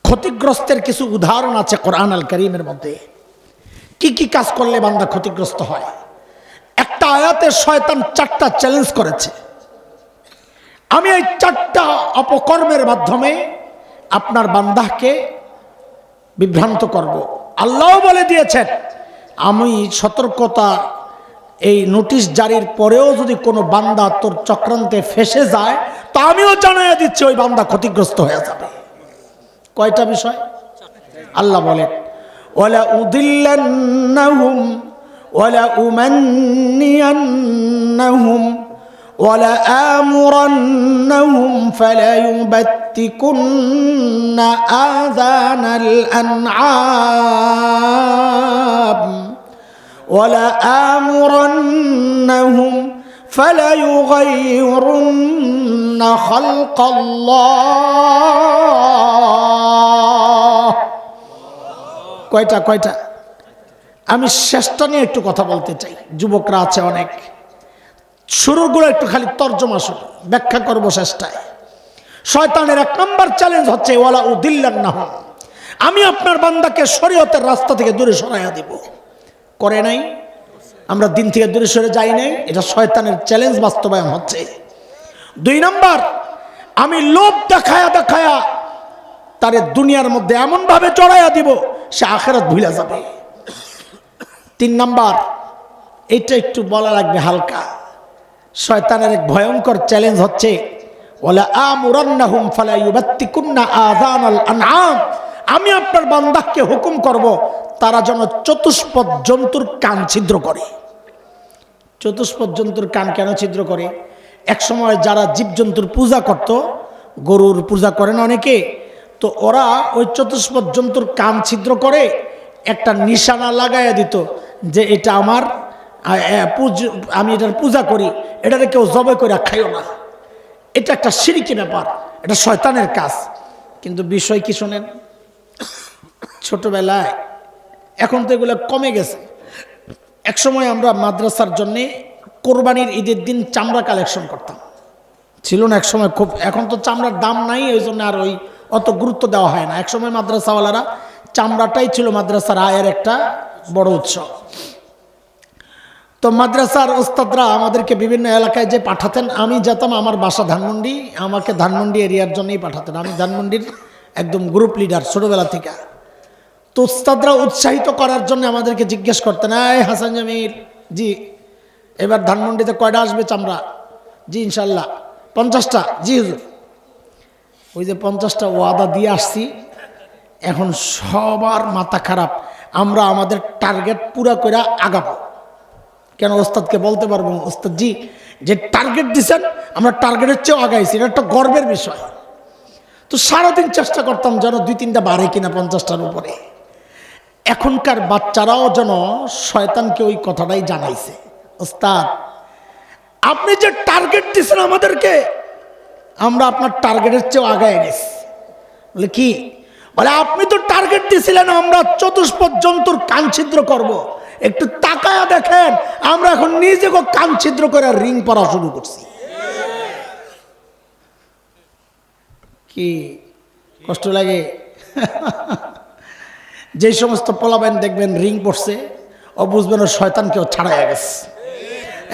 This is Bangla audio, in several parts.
ক্ষতিগ্রস্তের কিছু উদাহরণ আছে কোরআন আল কারীমের মধ্যে। কি কি কাজ করলে বান্দা ক্ষতিগ্রস্ত হয়? একটা আয়াতে শয়তান 4টা চ্যালেঞ্জ করেছে, আমি এই 4টা অপকর্মের মাধ্যমে আপনার বান্দাকে বিভ্রান্ত করব। আল্লাহ বলে দিয়েছেন, আমি সতর্কতা এই নোটিশ জারির পরেও যদি কোনো বান্দা তোর চক্রান্তে ফেসে যায়, তা আমিও জানাইয়া দিচ্ছি ওই বান্দা ক্ষতিগ্রস্ত হয়ে যাবে। কয়টা বিষয়? আল্লাহ বলেন, ওয়ালা উদিল্লান্নাহুম ওয়ালা উমান্নিয়ান্নাহুম ওয়ালা আমুরান্নাহুম ফালা ইউবাত্তিকুন্না আযানাল আনআম ওয়ালা আমুরান্নাহুম ফালা ইউগাইয়িরুন্না খালকাল্লাহ। কয়টা? আমি শেষটা নিয়ে একটু কথা বলতে চাই, যুবকরা আছে অনেক, শুরুগুলো একটু খালি তর্জমা শুরু ব্যাখ্যা করবো শেষটায়। শয়তানের 1 নম্বর চ্যালেঞ্জ হচ্ছে ওয়ালা উদিল্লান্নাহুম, আমি আপনার বান্দাকে শরীয়তের রাস্তা থেকে দূরে সরাইয়া দিব। করে নাই? আমরা দিন থেকে দূরে সরে যাই নাই, এটা শয়তানের চ্যালেঞ্জ বাস্তবায়ন হচ্ছে। 2 নম্বর, আমি লোভ দেখায়া তারে দুনিয়ার মধ্যে এমন ভাবে চড়াইয়া দিব সে আখিরাত ভুলে যাবে। 3 নম্বর, এটা একটু বলা লাগবে হালকা, শয়তানের এক ভয়ঙ্কর চ্যালেঞ্জ হচ্ছে ওয়ালা আমুরান্নাহুম ফালা ইউবাত্তিকুন্না আযানাল আনআম, আমি আপনার বান্দাকে হুকুম করব তারা যেন চতুষ্পদ জন্তুর কান ছিদ্র করে। চতুষ্পদ জন্তুর কান কেন ছিদ্র করে? এক সময় যারা জীবজন্তুর পূজা করত, গরুর পূজা করে না অনেকে, তো ওরা ওই চতুষ্পদ জন্তুর কান ছিদ্র করে একটা নিশানা লাগাইয়া দিত যে এটা আমার, আমি এটার পূজা করি, এটাকে কেউ জবাই করে খাইও না। এটা একটা শিরকি ব্যাপার, এটা শয়তানের কাজ। কিন্তু বিষয় কি শোনেন, ছোটবেলায়, এখন তো এগুলো কমে গেছে। এক সময় আমরা মাদ্রাসার জন্যে কোরবানির ঈদের দিন চামড়া কালেকশন করতাম, ছিল না এক সময় খুব। এখন তো চামড়ার দাম নাই, ওই জন্য আর ওই অত গুরুত্ব দেওয়া হয় না। এক সময় মাদ্রাসাওয়ালারা চামড়াটাই ছিল মাদ্রাসার আয়ের একটা বড় উৎস। তো মাদ্রাসার ওস্তাদরা আমাদেরকে বিভিন্ন এলাকায় যে পাঠাতেন, আমি যেতাম, আমার বাসা ধানমন্ডি, আমাকে ধানমন্ডি এরিয়ার জন্যই পাঠাতেন। আমি ধানমন্ডির একদম গ্রুপ লিডার ছোটবেলা থেকে। তো ওস্তাদরা উৎসাহিত করার জন্য আমাদেরকে জিজ্ঞেস করতেন, এই হাসান জামির জি, এবার ধানমন্ডিতে কয়টা আসবে চামড়া? জি ইনশাল্লাহ 50টা। জি হুজুর। ওই যে 50টা ওয়াদা দিয়ে আসছি, এখন সবার মাথা খারাপ, আমরা আমাদের টার্গেট পুরা করে আগাবো। কেন? ওস্তাদকে বলতে পারবো, ওস্তাদ জি যে টার্গেট দিচ্ছেন আমরা টার্গেটের চেয়েও আগাইছি, এটা একটা গর্বের বিষয়। তো সারাদিন চেষ্টা করতাম যেন 2-3টা বাড়ে কিনা 50টার উপরে। এখনকার বাচ্চারাও যেন শয়তানকে ওই কথাটাই জানাইছে, ওস্তাদ আপনি যে টার্গেট দিচ্ছেন আমাদেরকে, আমরা আপনার টার্গেটের চেয়েও আগায় গেছি। বলে কি? বলে আপনি তো টার্গেট দিয়েছিলেন আমরা চতুষ্পদ জন্তুর কান ছিদ্র করব, একটু তাকায়া দেখেন আমরা এখন নিজেকে কান ছিদ্র করে রিং পরা শুরু করছি। কি কষ্ট লাগে? যে সমস্ত পোলাবেন দেখবেন রিং পড়ছে, ও বুঝবেন ও শয়তানকেও ছাড়াইয়া গেছে।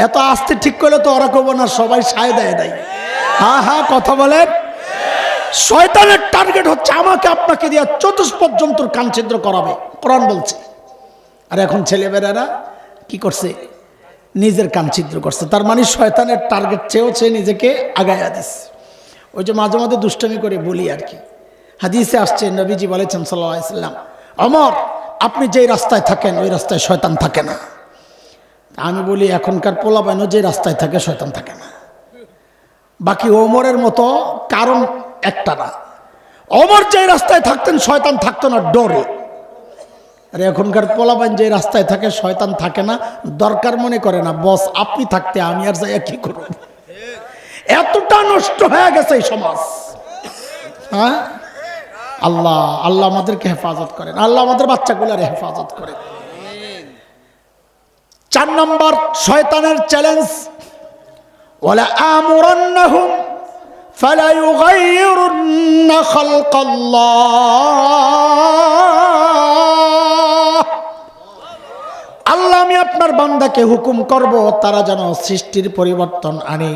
এত আস্তে ঠিক করলে তো ওরা করবো না, সবাই সায় দেয় নাই। হ্যাঁ হ্যাঁ কথা বলেন। শয়তানের টার্গেট হচ্ছে আমাকে আপনাকে দিয়ে চতুষ্পদ জন্তুর কান ছিদ্র করাবে, কোরআন বলছে। আর এখন ছেলেমেয়েরা কি করছে? নিজের কান ছিদ্র করছে। তার মানে শয়তানের টার্গেট চেয়েও সে নিজেকে আগায়া দিচ্ছে। ওই যে মাঝে মাঝে দুষ্টমি করে বলি আর কি, হাদিসে আসছে নবীজি বলেছেন সাল্লাল্লাহু আলাইহি সাল্লাম, ওমর আপনি যেই রাস্তায় থাকেন ওই রাস্তায় শয়তান থাকে না। আমি বলি এখনকার পোলাপাইনও যে রাস্তায় থাকে শয়তান থাকে না। বাকি ওমরের মতো কারণ একটা না, ওমর যে রাস্তায় থাকতেন শয়তান থাকতো না ডরে। আর এখনকার পোলাপাইন যে রাস্তায় থাকে শয়তান থাকে না, দরকার মনে করে না। বস আপনি থাকতে আমি আর যাই কি করব? এতটা নষ্ট হয়ে গেছে এই সমাজ। হ্যাঁ, আল্লাহ আল্লাহ আমাদেরকে হেফাজত করেন, আল্লাহ আমাদের বাচ্চাগুলার হেফাজত করেন। 4 নম্বর শয়তানের চ্যালেঞ্জ, ওয়ালা আমুরান্নাহুম ফালা ইউগাইয়িরুন্না খালকাল্লাহ, বান্দাকে হুকুম করব তারা যেন সৃষ্টির পরিবর্তন আনে।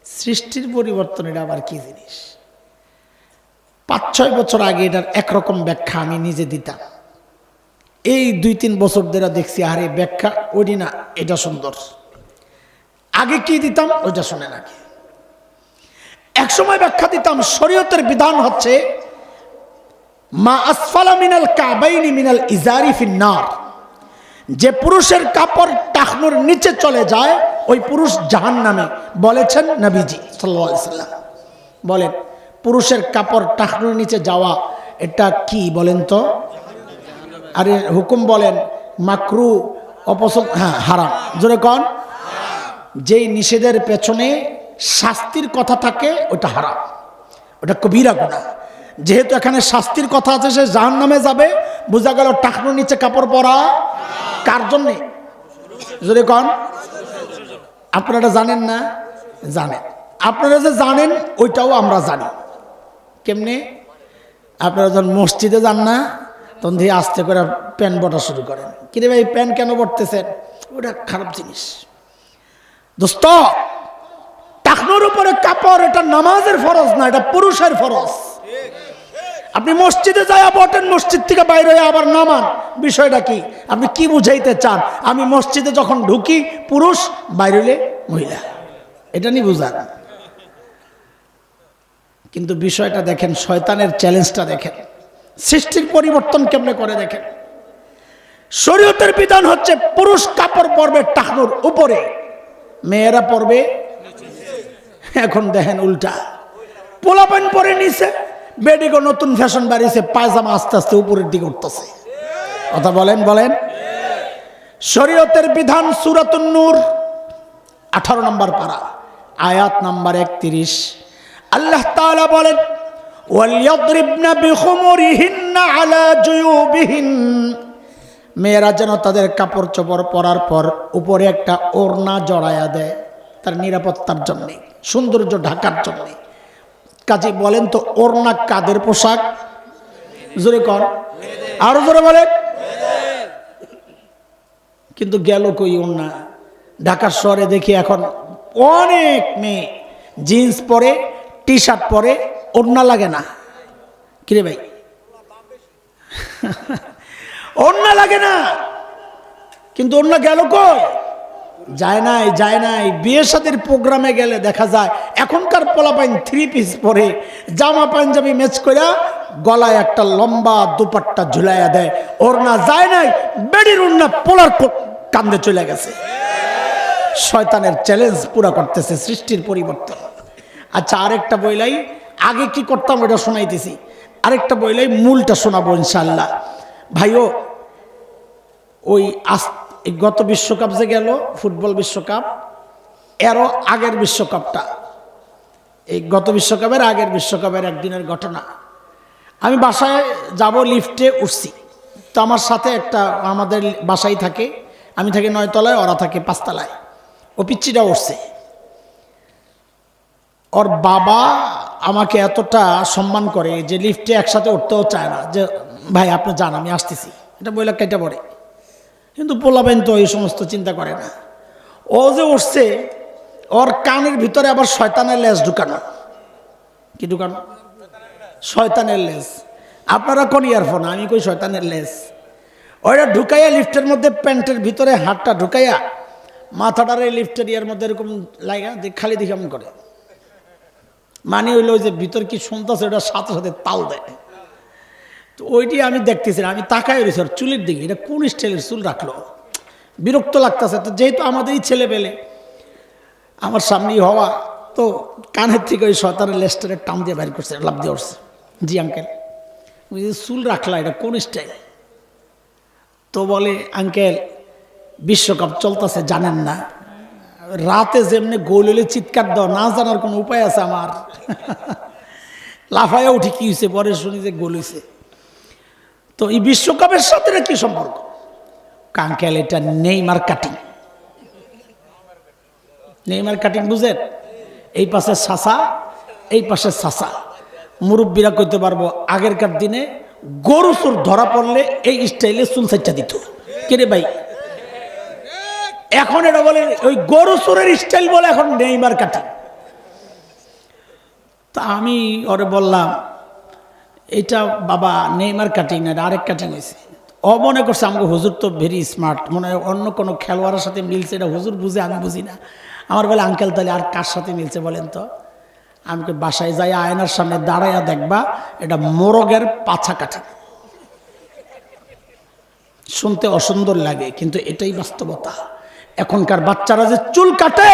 সৃষ্টির পরিবর্তন এটা আবার কি জিনিস? 5-6 বছর আগে এটার একরকম ব্যাখ্যা আমি নিজে দিতাম। এই 2-3 বছর ধরে দেখছি আরে ব্যাখ্যা ওইটি না, এটা সুন্দর। আগে কি দিতাম ওইটা শুনে নাকি। এক সময় ব্যাখ্যা দিতাম শরীয়তের বিধান হচ্ছে মা আসফালা মিনাল কাবাইনি মিনাল ইজারি ফিন্নার, যে পুরুষের কাপড় টাকনুর নিচে চলে যায় ওই পুরুষ জাহান্নামে। বলেছেন নবীজি সাল্লাল্লাহু আলাইহি সাল্লাম। বলেন পুরুষের কাপড় টাকনুর নিচে যাওয়া এটা কি বলেন তো? আরে হুকুম বলেন মাকরু, অপছন্দ, হ্যাঁ হারাম। জোরে কোন? যেই নিষেধের পেছনে শাস্তির কথা থাকে ওটা হারাম, ওটা কবিরা গুনাহ। যেহেতু এখানে শাস্তির কথা আছে, সে জাহান্নামে যাবে, বোঝা গেল টাকনুর নিচে কাপড় পরা কার জন্যে? যদি কন আপনারা জানেন না? জানেন। আপনারা যে জানেন ওইটাও আমরা জানি। কেমনে? আপনারা যখন মসজিদে যান না তখন দিয়ে আস্তে করে প্যান বটা শুরু করেন। কিরে ভাই প্যান কেন বটতেছেন? ওটা খারাপ জিনিস দোস্ত। টাকনুর উপরে কাপড় এটা নামাজের ফরজ না, এটা পুরুষের ফরজ। আপনি মসজিদে যায় বটেন, মসজিদ থেকে বাইরে হয়ে আবার নামান, বিষয়টা কি? আপনি কি বুঝাইতে চান? আমি মসজিদে যখন ঢুকি পুরুষ, বাইরে হলে মহিলা, এটা নিয়ে বুঝান। কিন্তু বিষয়টা দেখেন, শয়তানের চ্যালেঞ্জটা দেখেন, সৃষ্টির পরিবর্তন কেমনে করে দেখেন। শরীয়তের বিধান হচ্ছে পুরুষ কাপড় পরবে টাকনুর উপরে, মেয়েরা পরবে। এখন দেখেন উল্টা, পোলাপান পরে নিছে, বেডিগো নতুন ফ্যাশন বাড়িছে, পায়জামা আস্তে আস্তে উপরের দিকে উঠতেছে। কথা বলেন বলেন। শরীয়তের বিধান সূরাতুন নূর 18 নম্বর পারা আয়াত নাম্বার 31। আল্লাহ তাআলা বলেন ওয়ালিয়াদরিবনা বিখুমুরিহিন্না আলা জুয়ুবিহিন, মেয়েরা যেন তাদের কাপড় চোপড় পরার পর উপরে একটা ওড়না জড়ায়া দেয়, তার নিরাপত্তার জন্যে, সৌন্দর্য ঢাকার জন্যে। কাজে বলেন তো ওড়না কাদের পোশাক? জোরে কর, আরো জোরে বলেন। কিন্তু গেল কই ওড়না? ঢাকার শহরে দেখি এখন অনেক মেয়ে জিন্স পরে, টি শার্ট পরে, ওড়না লাগে না। কিরে ভাই ওড়না লাগে না, কিন্তু ওড়না গেল কই? যায় নাই, যায় নাই। বিয়ে শাদীর প্রোগ্রামে গেলে দেখা যায় এখনকার পোলাপাইন 3 পিস পরে, জামা পাঞ্জাবি ম্যাচ করে, গলায় একটা লম্বা দুপাট্টা ঝুলাইয়া দেয়, ওড়না যায় নাই, বেডির ওড়না পোলার কান্দে চলে গেছে। শয়তানের চ্যালেঞ্জ পুরা করতেছে সৃষ্টির পরিবর্তন। আচ্ছা আরেকটা বইলাই, আগে কি করতাম ওটা শোনাইতেছি, আরেকটা বইলাই মূলটা শোনাবো ইনশাল্লাহ। ভাইও ওই গত বিশ্বকাপ যে গেল, ফুটবল বিশ্বকাপ, এরও আগের বিশ্বকাপটা, এই গত বিশ্বকাপের আগের বিশ্বকাপের একদিনের ঘটনা। আমি বাসায় যাব, লিফটে উঠছি, তো আমার সাথে একটা, আমাদের বাসায় থাকে, আমি থাকি 9 তলায়, ওরা থাকে 5 তলায়। ও পিচ্চিটা উঠছে, ওর বাবা আমাকে এতটা সম্মান করে যে লিফটে একসাথে উঠতেও চায় না, যে ভাই আপনি যান আমি আসতেছি, এটা বইলা কেটে পড়ে। কিন্তু পোলাবেন তো এই সমস্ত চিন্তা করে না। ও যে উঠছে, ওর কানের ভিতরে আবার শয়তানের লেজ ঢুকানো। কি ঢুকানো? শয়তানের লেজ। আপনারা কোন ইয়ারফোন, আমি কই শয়তানের লেজ। ওইটা ঢুকাইয়া লিফটের মধ্যে, প্যান্টের ভিতরে হাতটা ঢুকাইয়া মাথাটার এই লিফটের ইয়ার মধ্যে এরকম লাগা খালি দেখে এমন করে, মানে হইলো যে ভিতর কি শুনতেছে ওটা সাথে সাথে তাল দেয়। তো ওইটি আমি দেখতেছি, আমি তাকাই রয়েছি ওর চুলের দিকে, এটা কোন স্টাইলের চুল রাখলো, বিরক্ত লাগতেছে। তো যেহেতু আমাদেরই ছেলে পেলে, আমার সামনেই হওয়া, তো কানের থেকে ওই শয়তানের লেস্টারে টান দিয়ে বাইর করছে, লাভ দিয়ে উঠছে। জি আঙ্কেল, ওই যে চুল রাখলা এটা কোন স্টাইল? তো বলে আঙ্কেল বিশ্বকাপ চলতেছে জানেন না, রাতে যেমনি গোল হলে চিৎকার দাও, না জানার কোনো উপায় আছে আমার? লাফাইয়া উঠি, কি হয়েছে? পরে শুনি যে গোল হয়েছে। তো এই বিশ্বকাপের সাথে কি সম্পর্ক? আঙ্কেল এটা নেইমার কাটিং। নেইমার কাটিং বুঝেন? এই পাশে সাসা, এই পাশে সাসা। মুরব্বীরা কইতে পারবো, আগেরকার দিনে গরু চোর ধরা পড়লে এই স্টাইলে চুল সাইচা দিত। কে রে ভাই? এখন এটা বলে ওই গরু চোরের স্টাইল বলে এখন নেইমার কাটিং। তা আমি ওরে বললাম এটা বাবা নেইমার কাটিং না, আরেক কাটিং হয়েছে। ও মনে করছে আমাকে হুজুর তো ভেরি স্মার্ট, মনে হয় অন্য কোনো খেলোয়াড়ের সাথে মিলছে, এটা হুজুর বুঝে আমি বুঝি না। আমার বলে আঙ্কেল তাহলে আর কার সাথে মিলছে বলেন তো? আমাকে বাসায় যাই আয়নার সামনে দাঁড়াইয়া দেখবা এটা মোরগের পাছা কাটিং। শুনতে অসুন্দর লাগে কিন্তু এটাই বাস্তবতা। এখনকার বাচ্চারা যে চুল কাটে,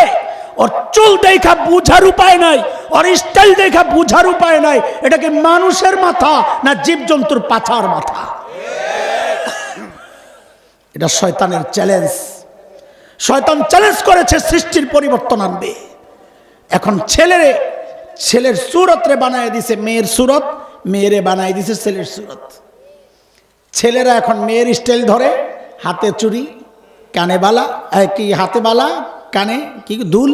ওর চুল দেখা বুঝার উপায় নাই, ওর স্টাইল দেখা বুঝার উপায় নাই এটা কি মানুষের মাথা না জীবজন্তুর পাছার মাথা। এটা শয়তানের চ্যালেঞ্জ। শয়তান চ্যালেঞ্জ করেছে সৃষ্টির পরিবর্তন আনবে। এখন ছেলের সুরতরে বানায় দিছে মেয়ের সুরত, মেয়েরে বানায় দিছে ছেলের সুরত। ছেলেরা এখন মেয়ের স্টাইল ধরে, হাতে চুড়ি, কানে বালা, কি হাতে বালা, কানে কি দুল,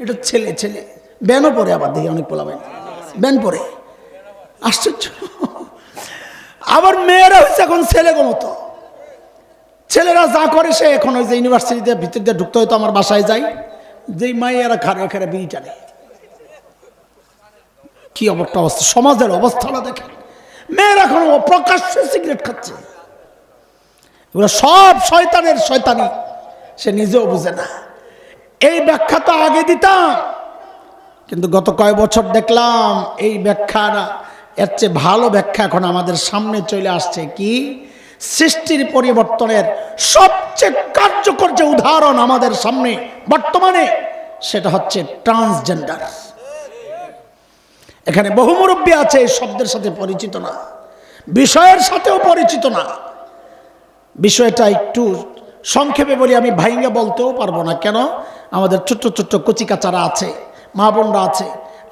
এটা ছেলে ছেলে। ব্যানও পরে, আবার দেখি অনেক পোলাবেন ব্যান পরে, আশ্চর্য। আবার মেয়েরা হচ্ছে এখন ছেলে মতো। ছেলেরা যা করে সে এখন ওই যে ইউনিভার্সিটিতে ভিতর দিয়ে ঢুকতে হয়তো আমার বাসায় যাই, যেই মাইয়ারা খারে খারে বিড়ি টানে। কি অবস্থা, সমাজের অবস্থাটা দেখেন। মেয়েরা এখন প্রকাশ্যে সিগারেট খাচ্ছে। এগুলো সব শয়তানের শয়তানি, সে নিজেও বুঝে না। এই ব্যাখ্যা তো আগে দিতাম, কিন্তু গত কয়েক বছর দেখলাম এই ব্যাখ্যাটা এর চেয়ে ভালো ব্যাখ্যা এখন আমাদের সামনে চলে আসছে। কি? সৃষ্টির পরিবর্তনের সবচেয়ে কার্যকর যে উদাহরণ আমাদের সামনে বর্তমানে, সেটা হচ্ছে ট্রান্সজেন্ডার। এখানে বহু মুরব্বী আছে এই শব্দের সাথে পরিচিত না, বিষয়ের সাথেও পরিচিত না। বিষয়টা একটু সংক্ষেপে বলি, আমি ভাইঙ্গা বলতেও পারবো না। কেন? আমাদের ছোট্ট ছোট্ট কচিকাচারা আছে, মা বোনরা আছে,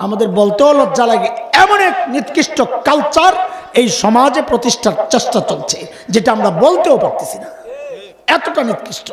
আমাদের বলতেও লজ্জা লাগে। এমন এক নিকৃষ্ট কালচার এই সমাজে প্রতিষ্ঠার চেষ্টা চলছে, যেটা আমরা বলতেও পারতেছি না, এতটা নিকৃষ্ট।